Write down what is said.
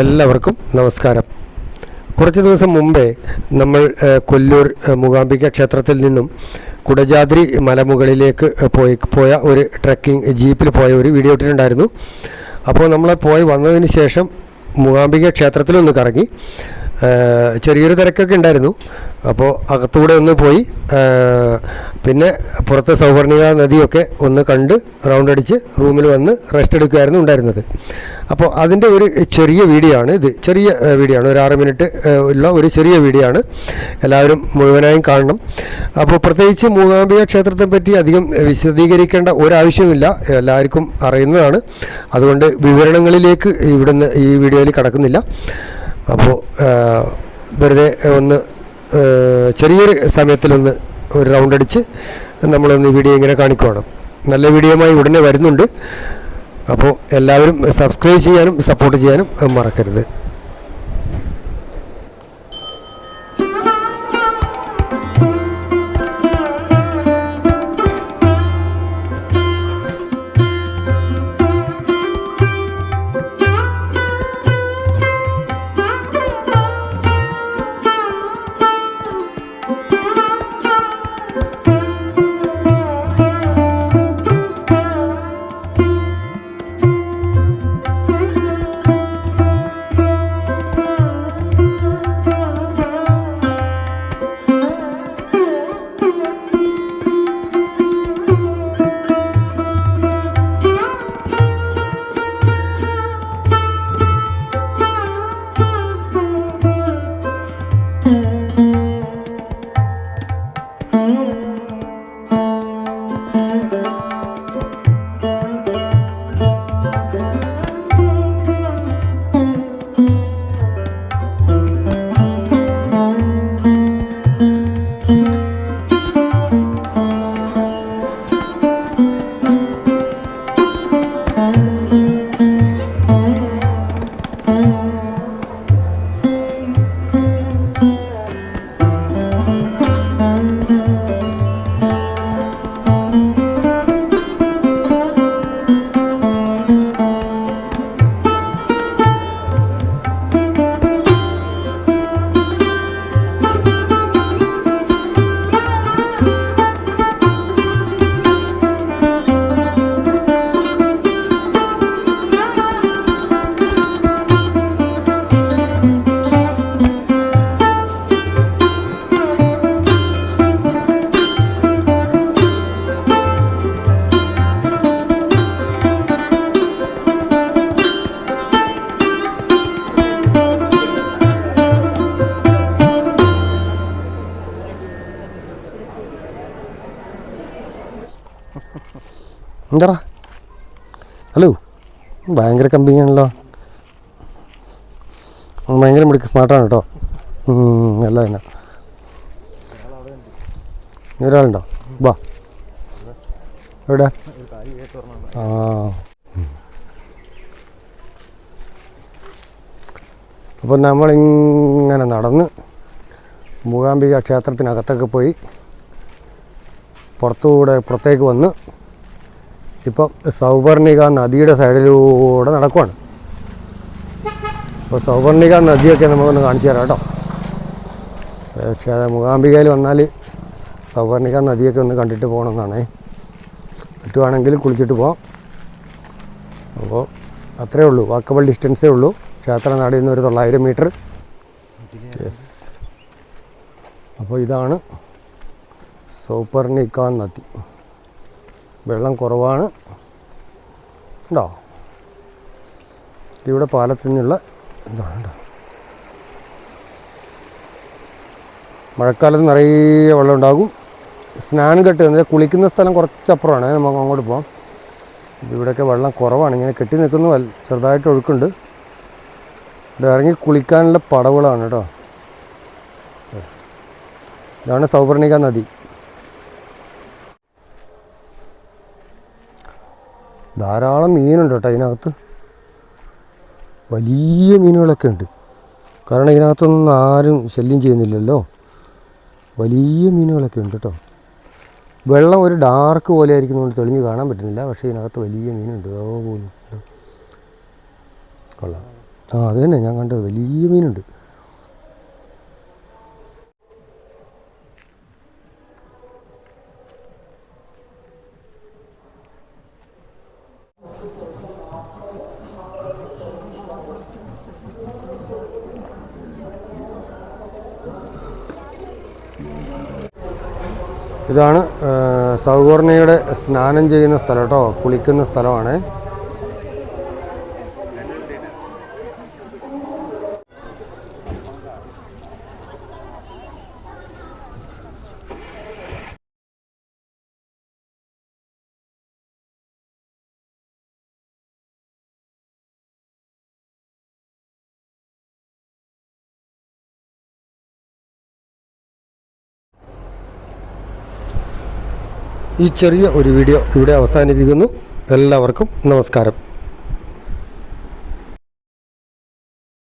എല്ലാവർക്കും നമസ്കാരം. കുറച്ച് ദിവസം മുമ്പേ നമ്മൾ കൊല്ലൂർ മൂകാംബിക ക്ഷേത്രത്തിൽ നിന്നും കുടജാദ്രി മലമുകളിലേക്ക് പോയ ഒരു ട്രക്കിംഗ് ജീപ്പിൽ പോയ ഒരു വീഡിയോ ഇട്ടിട്ടുണ്ടായിരുന്നു. അപ്പോൾ നമ്മൾ പോയി വന്നതിന് ശേഷം മൂകാംബിക ക്ഷേത്രത്തിലൊന്ന് കറങ്ങി. ചെറിയൊരു തിരക്കൊക്കെ ഉണ്ടായിരുന്നു. അപ്പോൾ അകത്തൂടെ ഒന്ന് പോയി, പിന്നെ പുറത്ത് സൗവർണിക നദിയൊക്കെ ഒന്ന് കണ്ട് റൗണ്ട് അടിച്ച് റൂമിൽ വന്ന് റെസ്റ്റ് എടുക്കുകയായിരുന്നു ഉണ്ടായിരുന്നത്. അപ്പോൾ അതിൻ്റെ ഒരു ചെറിയ വീഡിയോ ആണ് ഇത്. ചെറിയ വീഡിയോ ആണ്, ഒരു 6 മിനിറ്റ് ഉള്ള ഒരു ചെറിയ വീഡിയോ ആണ്. എല്ലാവരും മുഴുവനായും കാണണം. അപ്പോൾ പ്രത്യേകിച്ച് മൂകാംബിക ക്ഷേത്രത്തെ പറ്റി അധികം വിശദീകരിക്കേണ്ട ഒരാവശ്യമില്ല, എല്ലാവർക്കും അറിയുന്നതാണ്. അതുകൊണ്ട് വിവരണങ്ങളിലേക്ക് ഇവിടുന്ന് ഈ വീഡിയോയിൽ കടക്കുന്നില്ല. അപ്പോൾ വെറുതെ ഒന്ന് ചെറിയൊരു സമയത്തിലൊന്ന് ഒരു റൗണ്ട് അടിച്ച് നമ്മളൊന്ന് വീഡിയോ ഇങ്ങനെ കാണിക്കുവാണ്. നല്ല വീഡിയോയുമായി ഉടനെ വരുന്നുണ്ട്. അപ്പോൾ എല്ലാവരും സബ്സ്ക്രൈബ് ചെയ്യാനും സപ്പോർട്ട് ചെയ്യാനും മറക്കരുത്. എന്താടാ? ഹലോ, ഭയങ്കര കമ്പനിയാണല്ലോ. ഭയങ്കര മിടുക്ക്, സ്മാർട്ടാണ് കേട്ടോ. അല്ല തന്നെ ഒരാളുണ്ടോ? വാ, എവിടെ? ആ, അപ്പോൾ നമ്മളിങ്ങനെ നടന്ന് മൂകാംബിക ക്ഷേത്രത്തിനകത്തൊക്കെ പോയി പുറത്തേക്ക് വന്ന് ഇപ്പം സൗവർണിക നദിയുടെ സൈഡിലൂടെ നടക്കുവാണ്. അപ്പോൾ സൗവർണിക നദിയൊക്കെ നമുക്കൊന്ന് കാണിച്ചു തരാം കേട്ടോ. പക്ഷേ മൂകാംബികയിൽ വന്നാൽ സൗവർണിക നദിയൊക്കെ ഒന്ന് കണ്ടിട്ട് പോകണമെന്നാണേ. പറ്റുവാണെങ്കിൽ കുളിച്ചിട്ട് പോകാം. അപ്പോൾ അത്രയേ ഉള്ളൂ, വാക്കബിൾ ഡിസ്റ്റൻസേ ഉള്ളൂ. ക്ഷേത്രനടയിൽ നിന്ന് ഒരു 900 മീറ്റർ. യെസ്, അപ്പോൾ ഇതാണ് സൗവർണിക നദി. വെള്ളം കുറവാണ് ഉണ്ടോ? ഇവിടെ പാലത്തിൽ നിന്നുള്ള ഇതാണ്. മഴക്കാലത്ത് നിറയെ വെള്ളം ഉണ്ടാകും. സ്നാനം കെട്ട് എന്നാൽ കുളിക്കുന്ന സ്ഥലം കുറച്ചപ്പുറമാണ്, നമുക്ക് അങ്ങോട്ട് പോകാം. ഇവിടെയൊക്കെ വെള്ളം കുറവാണ്, ഇങ്ങനെ കെട്ടി നിൽക്കുന്നു. ചെറുതായിട്ട് ഒഴുക്കുണ്ട്. ഇവിടെ ഇറങ്ങി കുളിക്കാനുള്ള പടവുകളാണ് കേട്ടോ. ഇതാണ് സൗവർണിക നദി. ധാരാളം മീനുണ്ട് കേട്ടോ ഇതിനകത്ത്. വലിയ മീനുകളൊക്കെ ഉണ്ട്, കാരണം ഇതിനകത്തൊന്നും ആരും ശല്യം ചെയ്യുന്നില്ലല്ലോ. വലിയ മീനുകളൊക്കെ ഉണ്ട് കേട്ടോ. വെള്ളം ഒരു ഡാർക്ക് പോലെ ആയിരിക്കുന്നതുകൊണ്ട് തെളിഞ്ഞ് കാണാൻ പറ്റുന്നില്ല, പക്ഷേ ഇതിനകത്ത് വലിയ മീനുണ്ട്. പോകുന്നുണ്ട്, കൊള്ളാം. അത് തന്നെ ഞാൻ കണ്ടത്, വലിയ മീനുണ്ട്. ഇതാണ് സൗവർണയുടെ സ്നാനം ചെയ്യുന്ന സ്ഥലം കേട്ടോ, കുളിക്കുന്ന സ്ഥലമാണ്. ഈ ചെറിയ ഒരു വീഡിയോ ഇവിടെ അവസാനിപ്പിക്കുന്നു. എല്ലാവർക്കും നമസ്കാരം.